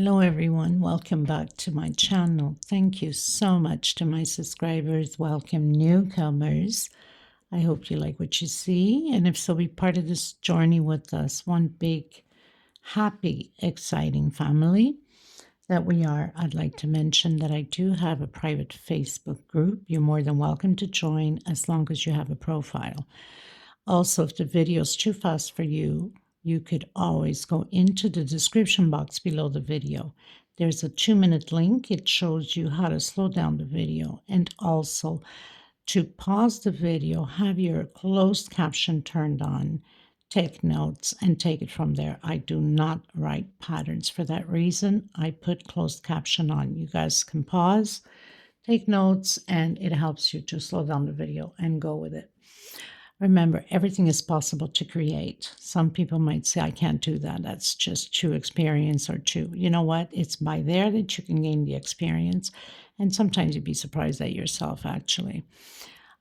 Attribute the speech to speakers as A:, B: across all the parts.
A: Hello everyone, welcome back to my channel. Thank you so much to my subscribers. Welcome newcomers. I hope you like what you see, and if so, be part of this journey with us. One big, happy, exciting family that we are. I'd like to mention that I do have a private Facebook group. You're more than welcome to join as long as you have a profile. Also, if the video is too fast for you, you could always go into the description box below the video. There's a 2-minute link. It shows you how to slow down the video, and also to pause the video, have your closed caption turned on, take notes, and take it from there. I do not write patterns. For that reason, I put closed caption on. You guys can pause, take notes, and it helps you to slow down the video and go with it. Remember, everything is possible to create. Some people might say, I can't do that. That's just too experience or too. You know what? It's by there that you can gain the experience. And sometimes you'd be surprised at yourself, actually.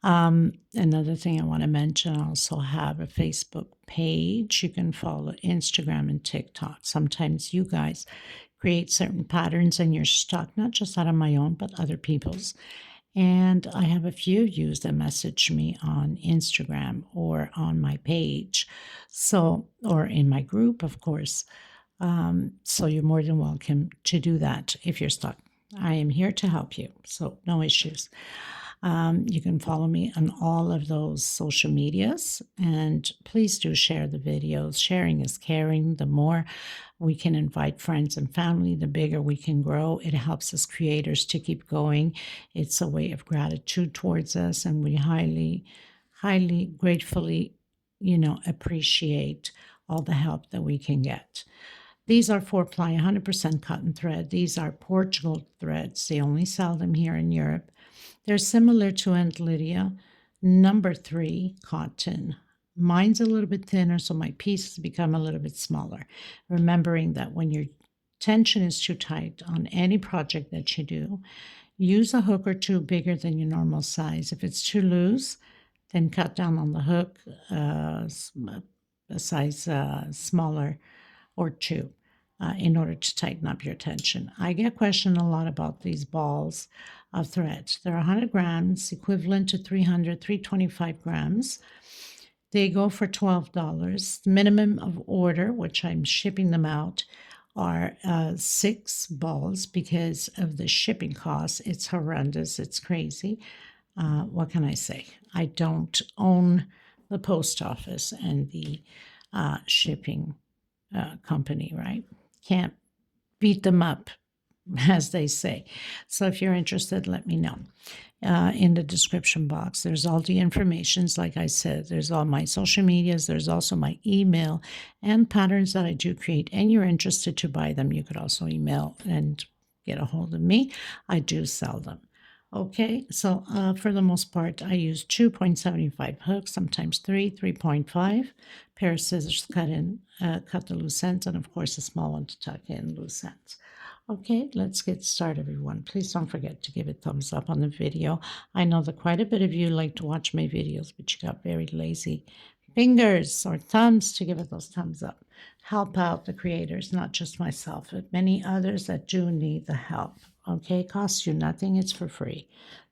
A: Another thing I want to mention, I also have a Facebook page. You can follow Instagram and TikTok. Sometimes you guys create certain patterns and you're stuck, not just out of my own, but other people's. And I have a few of you that message me on Instagram or on my page, or in my group, of course. So you're more than welcome to do that if you're stuck. I am here to help you, so no issues. You can follow me on all of those social medias, and please do share the videos. Sharing is caring. The more we can invite friends and family, the bigger we can grow. It helps us creators to keep going. It's a way of gratitude towards us, and we highly, highly gratefully, appreciate all the help that we can get. These are 4-ply, 100% cotton thread. These are Portugal threads. They only sell them here in Europe. They're similar to Aunt Lydia, number 3 cotton. Mine's a little bit thinner, so my pieces become a little bit smaller. Remembering that when your tension is too tight on any project that you do, use a hook or two bigger than your normal size. If it's too loose, then cut down on the hook a size smaller or two. In order to tighten up your tension. I get questioned a lot about these balls of thread. They're 100 grams, equivalent to 325 grams. They go for $12. The minimum of order, which I'm shipping them out, are 6 balls because of the shipping costs. It's horrendous. It's crazy. What can I say? I don't own the post office and the shipping company, right? Can't beat them up, as they say. So if you're interested, let me know. In the description box, there's all the informations. Like I said, there's all my social medias. There's also my email and patterns that I do create. And you're interested to buy them, you could also email and get a hold of me. I do sell them. Okay, so for the most part, I use 2.75 hooks, sometimes 3.5. Pair of scissors cut the loose ends, and of course a small one to tuck in loose ends. Okay, let's get started, everyone. Please don't forget to give a thumbs up on the video. I know that quite a bit of you like to watch my videos, but you got very lazy fingers or thumbs to give it those thumbs up. Help out the creators, not just myself, but many others that do need the help. Okay, it costs you nothing. It's for free.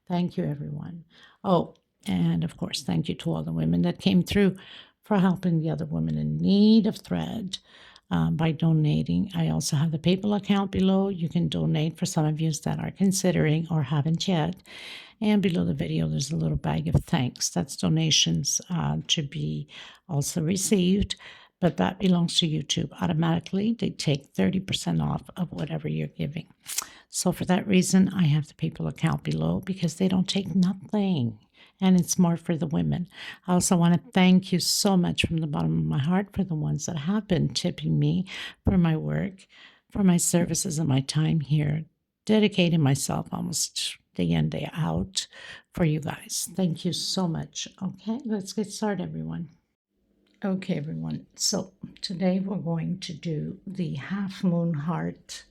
A: Thank you, everyone. Oh, and of course, thank you to all the women that came through for helping the other women in need of thread by donating. I also have the PayPal account below. You can donate for some of you that are considering or haven't yet. And below the video, there's a little bag of thanks. That's donations to be also received. But that belongs to YouTube. Automatically, they take 30% off of whatever you're giving. So for that reason, I have the PayPal account below because they don't take nothing. And it's more for the women. I also want to thank you so much from the bottom of my heart for the ones that have been tipping me for my work, for my services and my time here, dedicating myself almost day in, day out for you guys. Thank you so much. Okay, let's get started, everyone. Okay, everyone. So today we're going to do the half moon heart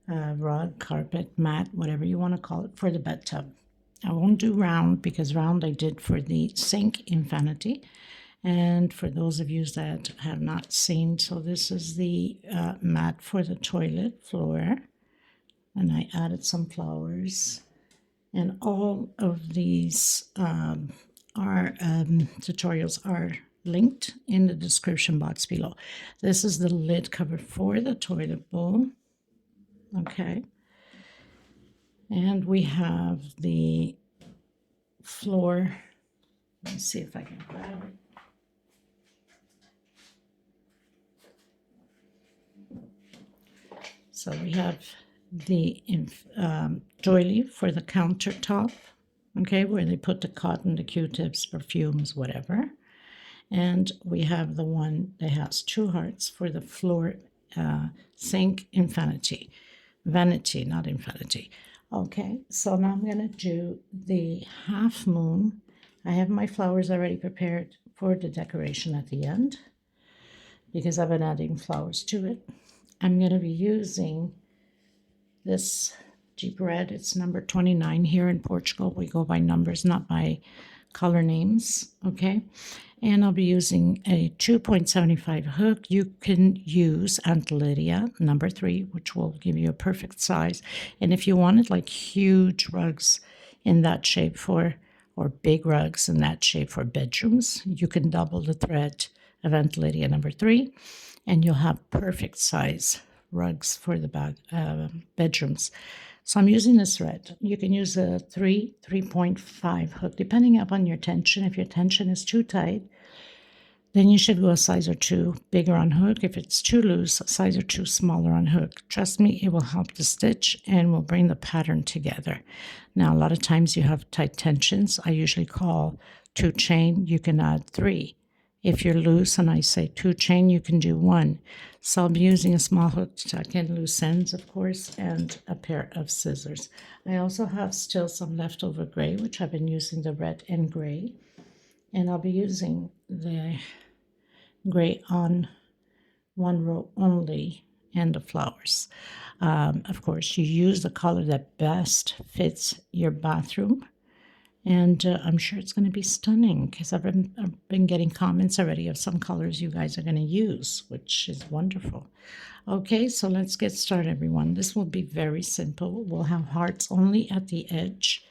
A: rug, carpet, mat, whatever you want to call it, for the bathtub. I won't do round because round I did for the sink infinity, And for those of you that have not seen, so this is the mat for the toilet floor. And I added some flowers. And all of these tutorials are linked in the description box below. This is the lid cover for the toilet bowl. Okay. And we have the floor. Let me see if I can grab it. So we have the doily for the countertop, okay, where they put the cotton, the Q-tips, perfumes, whatever. And we have the one that has 2 hearts for the floor sink infinity. Vanity, not infinity. Okay, so now I'm going to do the half moon. I have my flowers already prepared for the decoration at the end because I've been adding flowers to it. I'm going to be using this deep red. It's number 29 here in Portugal. We go by numbers, not by color names, okay? And I'll be using a 2.75 hook. You can use Aunt Lydia, number 3, which will give you a perfect size. And if you wanted like huge rugs in that shape or big rugs in that shape for bedrooms, you can double the thread of Aunt Lydia number 3, and you'll have perfect size rugs for the bedrooms. So I'm using this thread. You can use a 3.5 hook, depending upon your tension. If your tension is too tight, then you should go a size or 2 bigger on hook. If it's too loose, a size or 2 smaller on hook. Trust me, it will help the stitch and will bring the pattern together. Now, a lot of times you have tight tensions. I usually call 2 chain. You can add 3. If you're loose and I say 2 chain, you can do 1. So I'll be using a small hook to tuck in loose ends, of course, and a pair of scissors. I also have still some leftover gray, which I've been using the red and gray. And I'll be using the gray on 1 row only and the flowers. Of course, you use the color that best fits your bathroom. And I'm sure it's going to be stunning because I've been getting comments already of some colors you guys are going to use, which is wonderful. Okay, so let's get started, everyone. This will be very simple. We'll have hearts only at the edge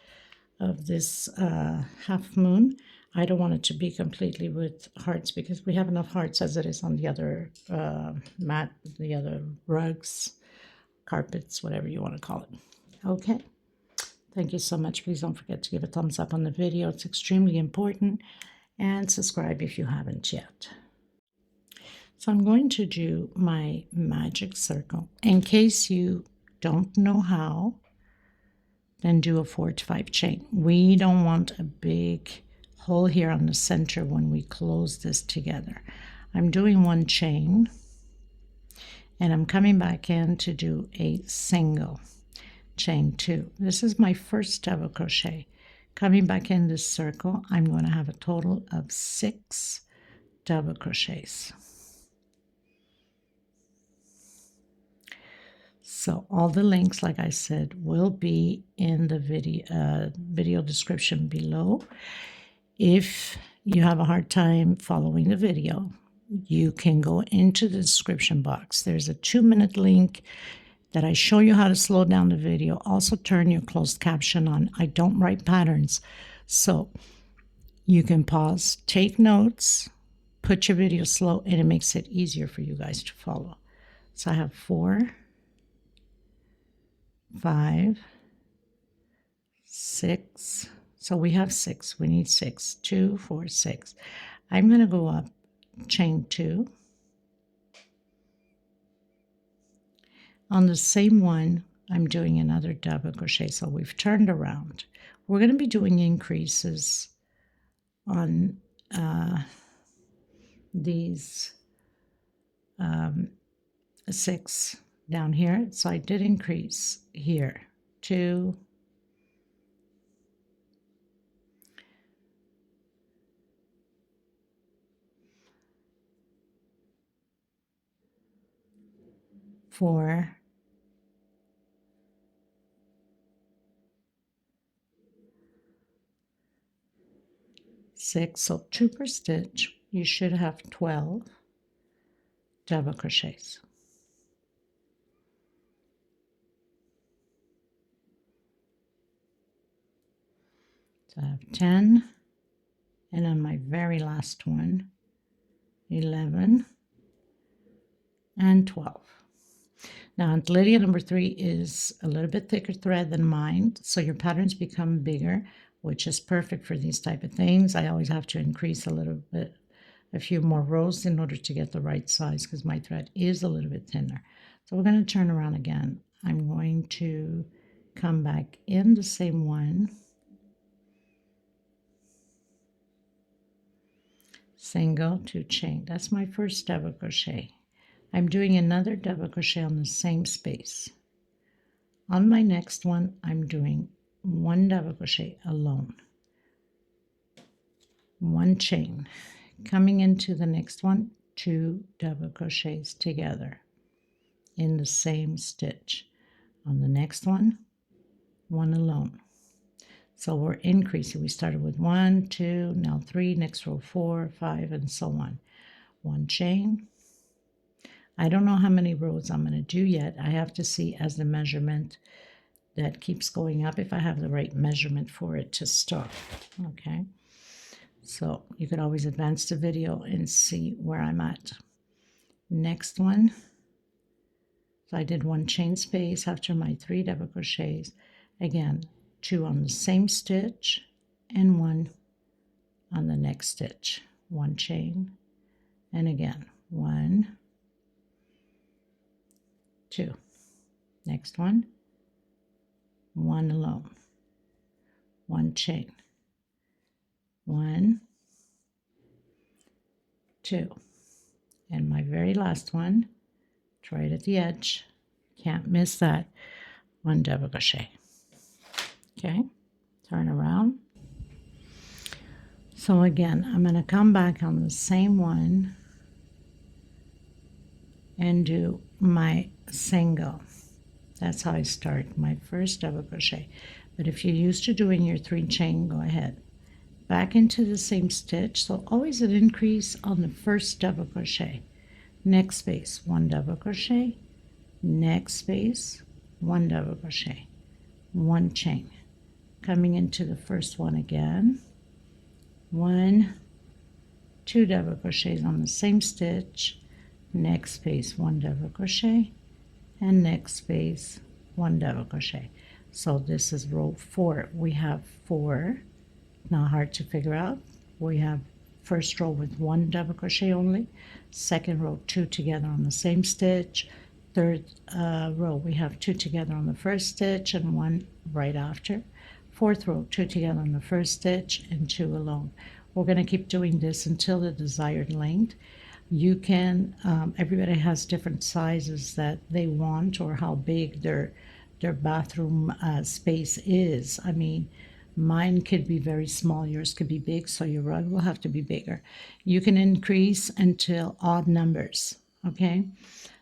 A: of this half moon. I don't want it to be completely with hearts because we have enough hearts as it is on the other mat, the other rugs, carpets, whatever you want to call it. Okay. Thank you so much. Please don't forget to give a thumbs up on the video. It's extremely important. And subscribe if you haven't yet. So I'm going to do my magic circle. In case you don't know how, then do a 4 to 5 chain. We don't want a big hole here on the center when we close this together. I'm doing 1 chain. And I'm coming back in to do a single. Chain 2. This is my first double crochet. Coming back in this circle, I'm going to have a total of 6 double crochets. So all the links, like I said, will be in the video description below. If you have a hard time following the video, you can go into the description box. There's a 2-minute link that I show you how to slow down the video. Also turn your closed caption on. I don't write patterns, so you can pause, take notes, put your video slow, and it makes it easier for you guys to follow. So I have 4, 5, 6. So we have 6. We need 6. 2, 4, 6. I'm going to go up, chain 2. On the same one, I'm doing another double crochet. So we've turned around. We're going to be doing increases on these 6 down here. So I did increase here. 2, 4, 6, so 2 per stitch, you should have 12 double crochets. So I have 10, and on my very last one, 11 and 12. Now, Aunt Lydia number 3 is a little bit thicker thread than mine, so your patterns become bigger, which is perfect for these type of things. I always have to increase a little bit, a few more rows in order to get the right size because my thread is a little bit thinner. So we're going to turn around again. I'm going to come back in the same one, single, 2 chain. That's my first double crochet. I'm doing another double crochet on the same space. On my next one, I'm doing 1 double crochet alone, 1 chain. Coming into the next one, 2 double crochets together in the same stitch. On the next one, 1 alone. So we're increasing. We started with 1, 2, now 3, next row 4, 5, and so on. 1 chain. I don't know how many rows I'm going to do yet. I have to see as the measurement that keeps going up if I have the right measurement for it to start. Okay, so you could always advance the video and see where I'm at. Next one, so I did 1 chain space after my 3 double crochets. Again, 2 on the same stitch and 1 on the next stitch. 1 chain, and again 1, 2. Next one, 1 alone, 1 chain, 1, 2, and my very last one, right at the edge, can't miss that, 1 double crochet. Okay, turn around. So again, I'm going to come back on the same one and do my single. That's how I start my first double crochet. But if you're used to doing your 3 chain, go ahead. Back into the same stitch, so always an increase on the first double crochet. Next space, 1 double crochet. Next space, 1 double crochet. 1 chain. Coming into the first one again. 1, 2 double crochets on the same stitch. Next space, 1 double crochet, and next space, 1 double crochet. So this is row 4. We have 4, not hard to figure out. We have first row with 1 double crochet only, second row 2 together on the same stitch, third row we have 2 together on the first stitch and 1 right after, fourth row 2 together on the first stitch and 2 alone. We're going to keep doing this until the desired length. You can, everybody has different sizes that they want or how big their bathroom space is. I mean, mine could be very small, yours could be big, so your rug will have to be bigger. You can increase until odd numbers, okay?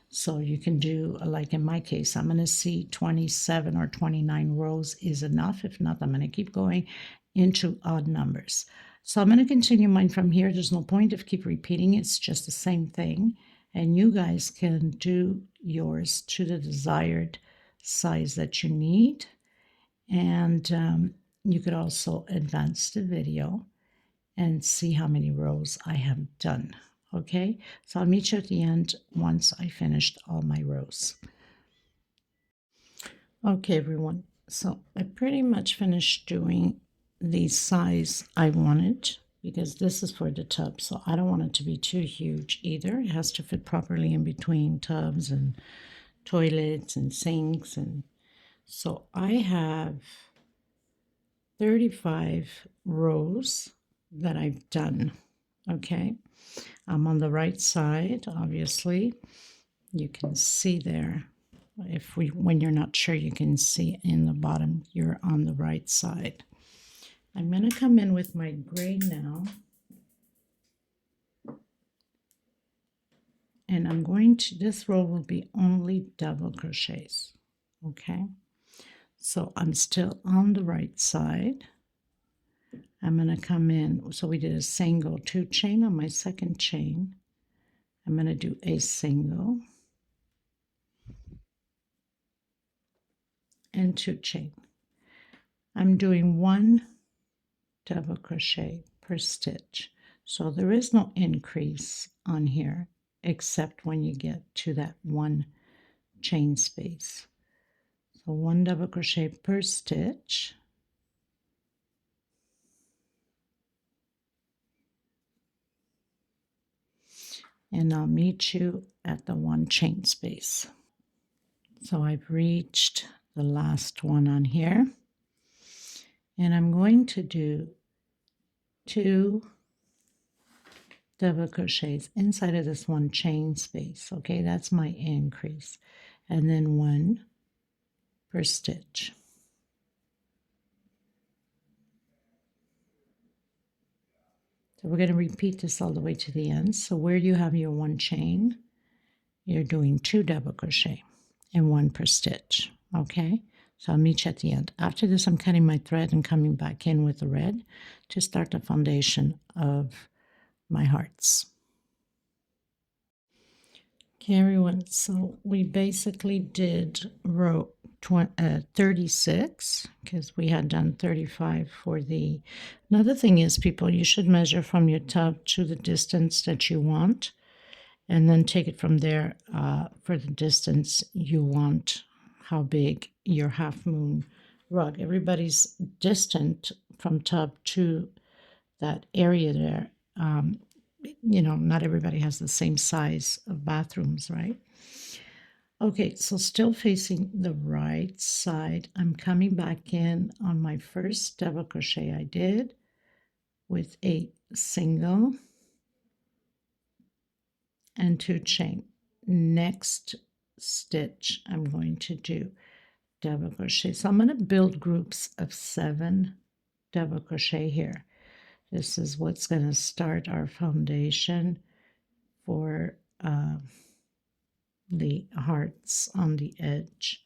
A: So you can do, like in my case, I'm going to see 27 or 29 rows is enough. If not, I'm going to keep going into odd numbers. So I'm going to continue mine from here. There's no point of keep repeating. It's just the same thing. And you guys can do yours to the desired size that you need. And you could also advance the video and see how many rows I have done. Okay, so I'll meet you at the end once I finished all my rows. Okay, everyone. So I pretty much finished doing the size I wanted, because this is for the tub, so I don't want it to be too huge either. It has to fit properly in between tubs and toilets and sinks. And so I have 35 rows that I've done. Okay, I'm on the right side, obviously. You can see there. When you're not sure, you can see in the bottom, you're on the right side. I'm going to come in with my gray now. And I'm going to, this row will be only double crochets. Okay. So I'm still on the right side. I'm I'm going to come in. So we did a single, 2 chain on my second chain. I'm going to do a single and 2 chain. I'm doing 1 double crochet per stitch. So there is no increase on here except when you get to that 1 chain space. So 1 double crochet per stitch. And I'll meet you at the 1 chain space. So I've reached the last one on here. And I'm going to do 2 double crochets inside of this 1 chain space. Okay, that's my increase. And then 1 per stitch. So we're going to repeat this all the way to the end. So where you have your 1 chain, you're doing 2 double crochet and 1 per stitch. Okay, so I'll meet you at the end. After this, I'm cutting my thread and coming back in with the red to start the foundation of my hearts. Okay, everyone, so we basically did row 36 because we had done 35 for the... Another thing is, people, you should measure from your tub to the distance that you want, and then take it from there for the distance you want, how big your half moon rug. Everybody's distant from tub to that area there. You know, not everybody has the same size of bathrooms, right? Okay, so still facing the right side, I'm coming back in on my first double crochet I did with a single and 2 chain. Next stitch, I'm going to do double crochet. So I'm going to build groups of 7 double crochet here. This is what's going to start our foundation for the hearts on the edge.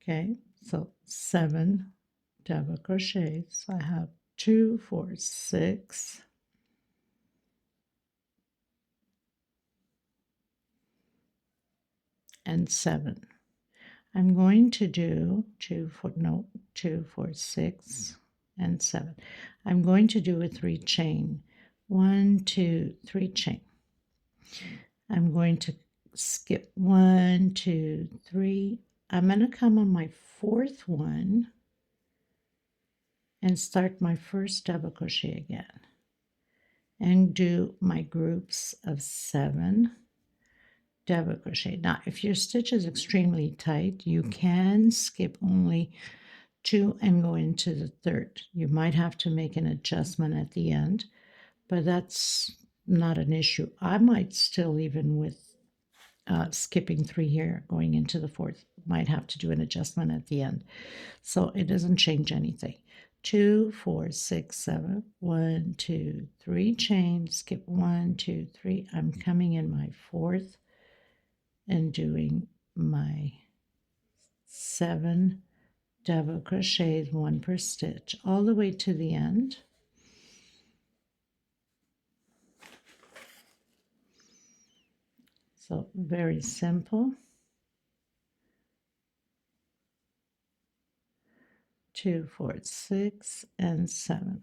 A: Okay, so 7 double crochets. I have 2, 4, 6, and 7. I'm going to do 2, 4, 6, and 7. I'm going to do a 3 chain. 1, 2, 3 chain. I'm going to skip 1, 2, 3. I'm going to come on my 4th one and start my first double crochet again and do my groups of 7 double crochet. Now, if your stitch is extremely tight, you can skip only 2 and go into the 3rd. You might have to make an adjustment at the end, but that's not an issue. I might still, even with skipping 3 here, going into the 4th, might have to do an adjustment at the end. So it doesn't change anything. 2, 4, 6, 7, 1, 2, 3 chain, skip 1, 2, 3. I'm coming in my 4th and doing my 7 double crochets, 1 per stitch, all the way to the end. So very simple. 2, 4, 6, and 7.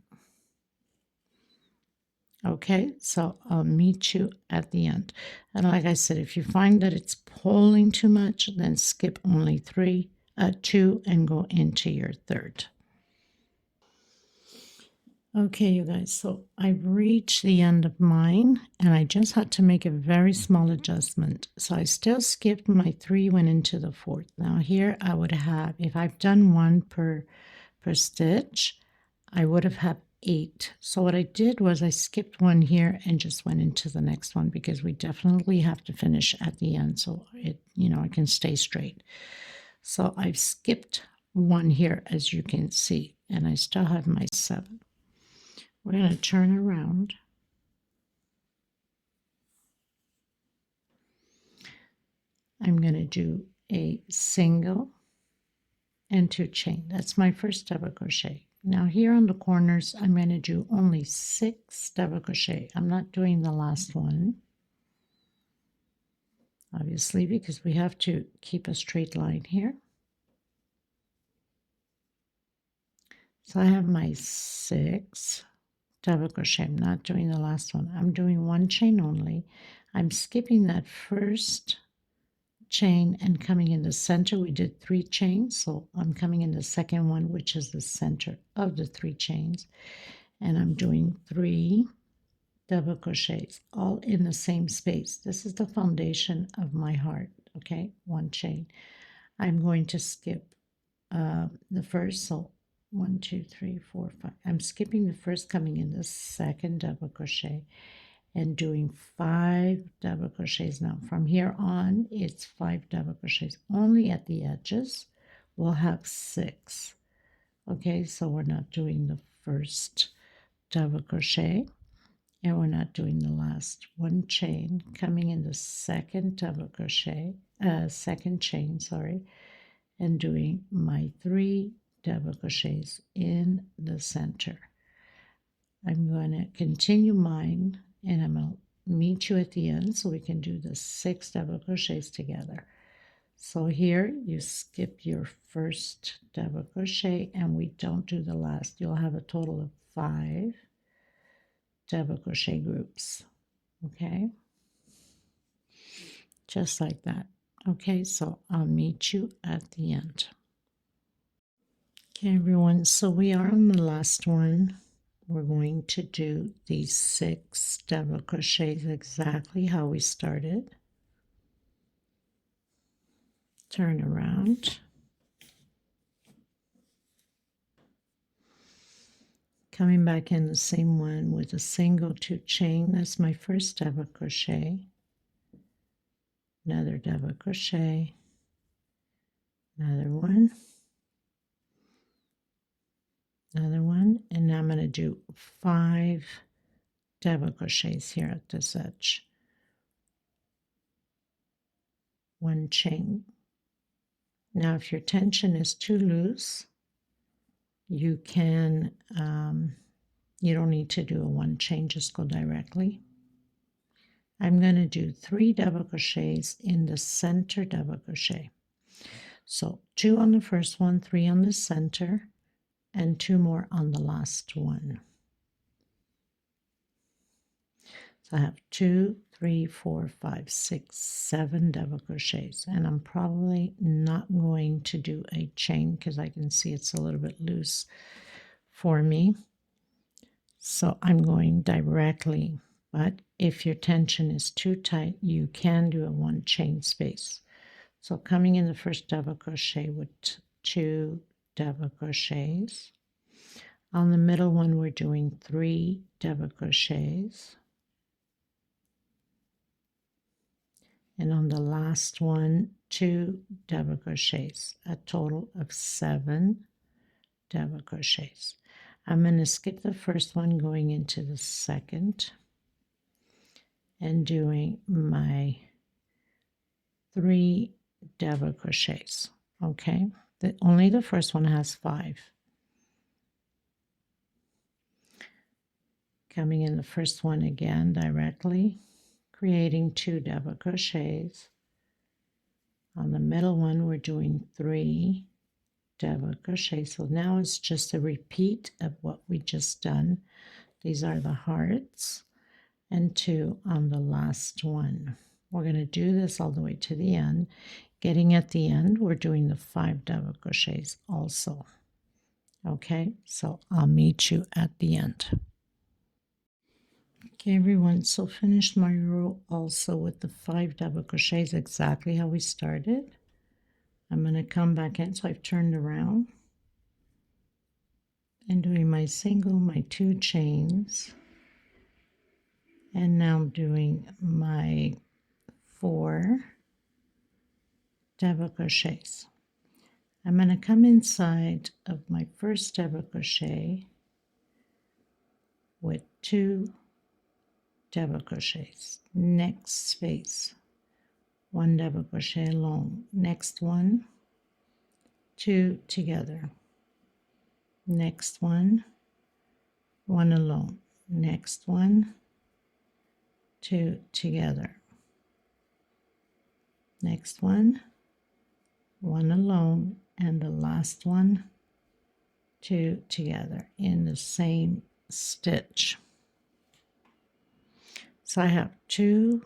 A: Okay, so I'll meet you at the end. And like I said, if you find that it's pulling too much, then skip only 2 and go into your 3rd. Okay, you guys, so I've reached the end of mine, and I just had to make a very small adjustment. So I still skipped my 3, went into the 4th. Now here I would have, if I've done 1 per stitch, I would have had 8. So what I did was I skipped 1 here and just went into the next one, because we definitely have to finish at the end so it, you know, it can stay straight. So I've skipped 1 here, as you can see, and I still have my 7. We're going to turn around. I'm going to do a single and 2 chain. That's my first double crochet. Now here on the corners, I'm going to do only 6 double crochet. I'm not doing the last one, obviously, because we have to keep a straight line here. So I have my 6 double crochet. I'm not doing the last one. I'm doing 1 chain only. I'm skipping that first chain and coming in the center. We did 3 chains, so I'm coming in the second one, which is the center of the 3 chains, and I'm doing 3 double crochets all in the same space. This is the foundation of my heart. Okay, 1 chain. I'm going to skip the first, so 1 2 3 4 5. I'm skipping the first, coming in the second double crochet and doing 5 double crochets. Now from here on it's 5 double crochets only at the edges. We'll have 6. Okay, so we're not doing the first double crochet and we're not doing the last 1 chain, coming in the second double crochet, second chain, sorry, and doing my 3 double crochets in the center. I'm going to continue mine and I'm going to meet you at the end so we can do the 6 double crochets together. So here you skip your first double crochet and we don't do the last. You'll have a total of 5 double crochet groups. Okay, just like that. Okay, so I'll meet you at the end. Okay, everyone, so we are on the last one. We're going to do these 6 double crochets exactly how we started. Turn around. Coming back in the same one with a single 2 chain. That's my first double crochet. Another double crochet. Another one. Another one, and now I'm going to do 5 double crochets here at this edge. 1 chain. Now if your tension is too loose, you can, you don't need to do a 1 chain, just go directly. I'm going to do 3 double crochets in the center double crochet. So 2 on the first one, 3 on the center, and 2 more on the last one. So I have 2, 3, 4, 5, 6, 7 double crochets, and I'm probably not going to do a chain because I can see it's a little bit loose for me. So I'm going directly, but if your tension is too tight, you can do a 1 chain space. So coming in the first double crochet with 2 double crochets. On the middle one, we're doing 3 double crochets. And on the last one, 2 double crochets, a total of 7 double crochets. I'm going to skip the first one, going into the second and doing my 3 double crochets. Okay, only the first one has 5. Coming in the first one again directly, creating 2 double crochets. On the middle one, we're doing 3 double crochets. So now it's just a repeat of what we just done. These are the hearts, and 2 on the last one. We're going to do this all the way to the end. Getting at the end, we're doing the 5 double crochets also. Okay, so I'll meet you at the end. Okay, everyone, so finished my row also with the 5 double crochets exactly how we started. I'm going to come back in, so I've turned around and doing my single, my 2 chains, and now I'm doing my 4 double crochets. I'm going to come inside of my first double crochet with 2 double crochets. Next space, 1 double crochet alone. Next one, 2 together. next one alone, next one, 2 together, next one alone, and the last one, 2 together in the same stitch. So I have 2,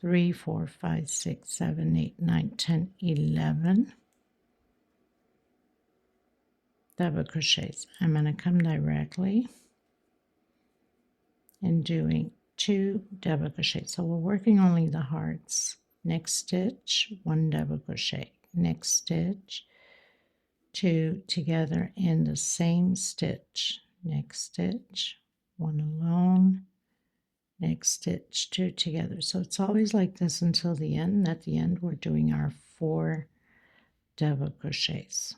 A: 3, 4, 5, 6, 7, 8, 9, 10, 11 double crochets. I'm going to come directly and doing 2 double crochets. So we're working only the hearts. Next stitch, 1 double crochet. Next stitch, 2 together in the same stitch. Next stitch, 1 alone. Next stitch, 2 together. So it's always like this until the end. At the end, we're doing our 4 double crochets.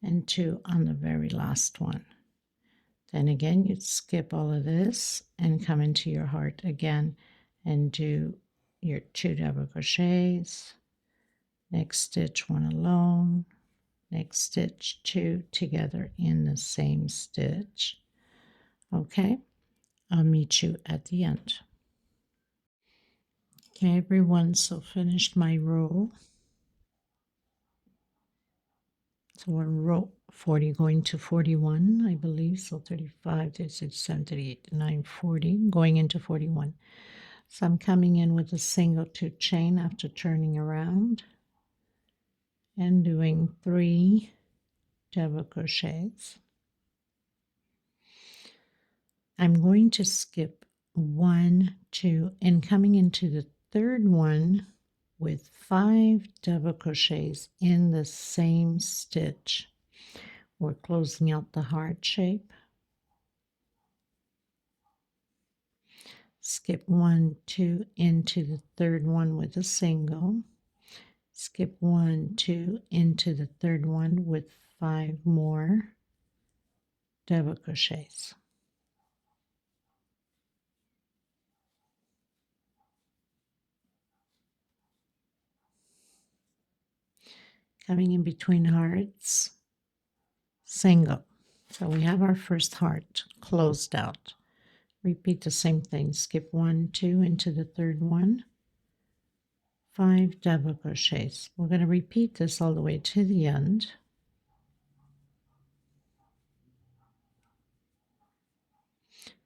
A: And 2 on the very last one. Then again, you'd skip all of this and come into your heart again and do your 2 double crochets. Next stitch, 1 alone. Next stitch, 2 together in the same stitch. Okay, I'll meet you at the end. Okay, everyone, so finished my row. So we're row 40 going to 41, I believe. So 35, 36, 37, 38, 39, 40, going into 41. So I'm coming in with a single 2 chain after turning around and doing 3 double crochets. I'm going to skip 1, 2, and coming into the third one with 5 double crochets in the same stitch. We're closing out the heart shape. Skip 1, 2 into the third one with a single. Skip 1, 2 into the third one with 5 more double crochets. Coming in between hearts, single. So we have our first heart closed out. Repeat the same thing. Skip 1, 2 into the third one, 5 double crochets. We're going to repeat this all the way to the end.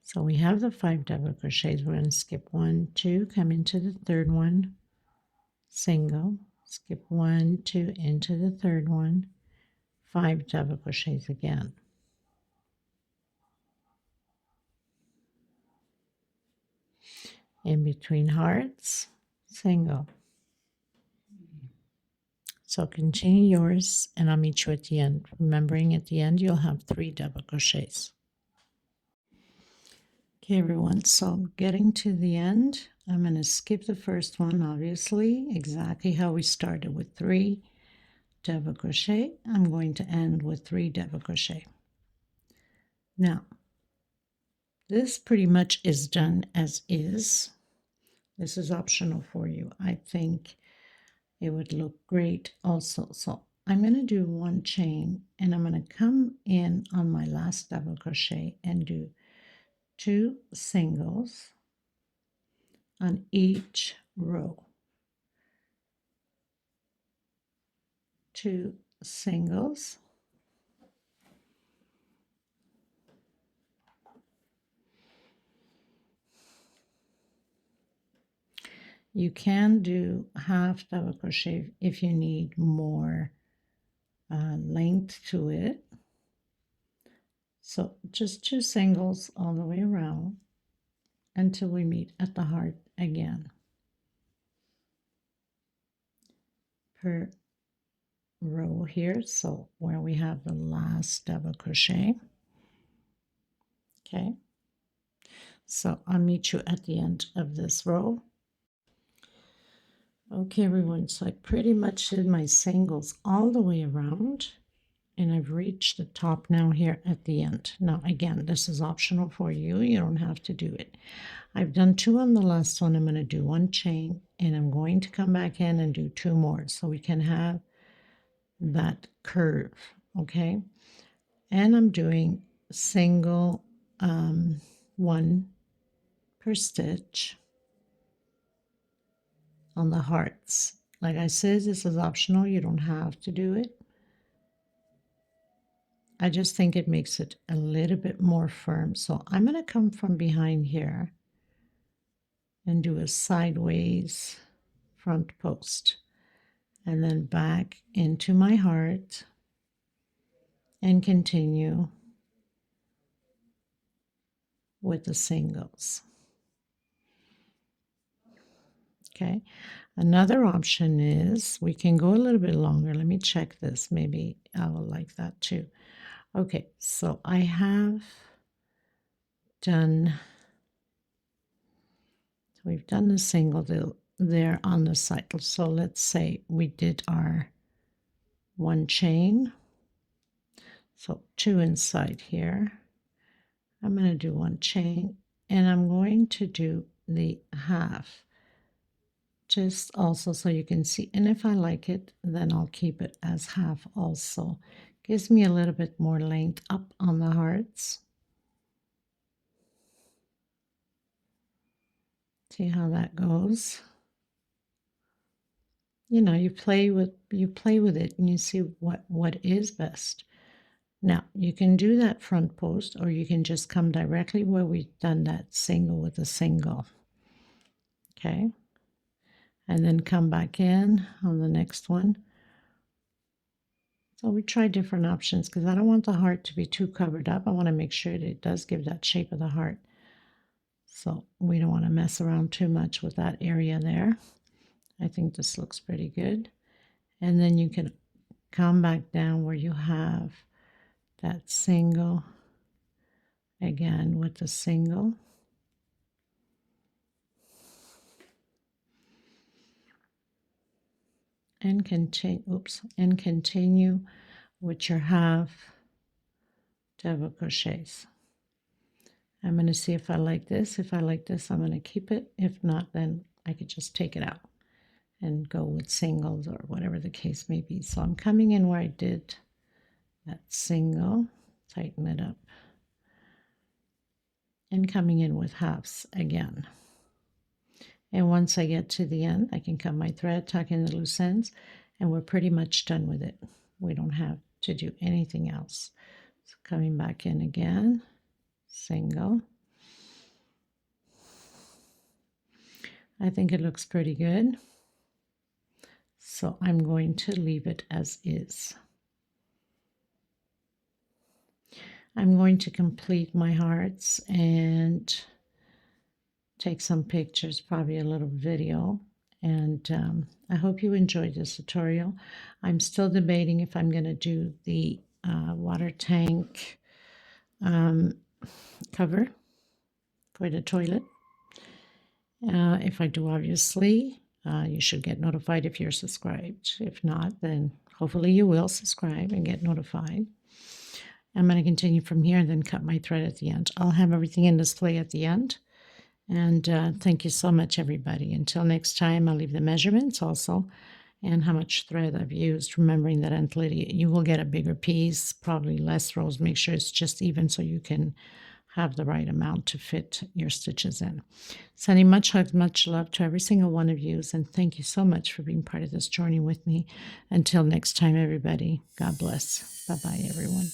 A: So we have the 5 double crochets. We're going to skip 1, 2, come into the third one, single, skip 1, 2 into the third one, 5 double crochets again. In between hearts, single. So continue yours and I'll meet you at the end. Remembering at the end you'll have 3 double crochets. Okay everyone, so getting to the end, I'm going to skip the first one, obviously, exactly how we started with 3 double crochet. I'm going to end with 3 double crochet. Now, this pretty much is done as is. This is optional for you. I think it would look great also. So I'm going to do 1 chain and I'm going to come in on my last double crochet and do 2 singles on each row. 2 singles. You can do half double crochet if you need more length to it. So just 2 singles all the way around until we meet at the heart again. Per row here, so where we have the last double crochet. Okay, so I'll meet you at the end of this row. Okay everyone, so I pretty much did my singles all the way around and I've reached the top now here at the end. Now again, this is optional for you. You don't have to do it. I've done 2 on the last one. I'm going to do 1 chain and I'm going to come back in and do 2 more so we can have that curve, okay? And I'm doing single one per stitch on the hearts. Like I said, this is optional. You don't have to do it. I just think it makes it a little bit more firm. So I'm going to come from behind here and do a sideways front post, and then back into my heart and continue with the singles. Okay, another option is we can go a little bit longer. Let me check this. Maybe I will like that too. Okay, so I have done, we've done the single there on the side. So let's say we did our one chain. So 2 inside here. I'm going to do one chain, and I'm going to do the half. Just also so you can see, and if I like it, then I'll keep it as half also. Gives me a little bit more length up on the hearts. See how that goes? You know, you play with it and you see what is best. Now, you can do that front post, or you can just come directly where we've done that single with a single. Okay? And then come back in on the next one. So we try different options because I don't want the heart to be too covered up. I want to make sure that it does give that shape of the heart. So we don't want to mess around too much with that area there. I think this looks pretty good. And then you can come back down where you have that single again with the single. And continue with your half double crochets. I'm going to see if I like this. If I like this, I'm going to keep it. If not, then I could just take it out and go with singles or whatever the case may be. So I'm coming in where I did that single, tighten it up, and coming in with halves again. And once I get to the end, I can cut my thread, tuck in the loose ends, and we're pretty much done with it. We don't have to do anything else. So coming back in again, single. I think it looks pretty good. So I'm going to leave it as is. I'm going to complete my hearts and take some pictures, probably a little video, and I hope you enjoyed this tutorial. I'm still debating if I'm going to do the water tank cover for the toilet. If I do, obviously, you should get notified if you're subscribed. If not, then hopefully you will subscribe and get notified. I'm going to continue from here and then cut my thread at the end. I'll have everything in display at the end. And thank you so much, everybody. Until next time, I'll leave the measurements also and how much thread I've used, remembering that Aunt Lydia, you will get a bigger piece, probably less rows. Make sure it's just even so you can have the right amount to fit your stitches in. Sending much hugs, much love to every single one of you, and thank you so much for being part of this journey with me. Until next time, everybody, God bless. Bye-bye, everyone.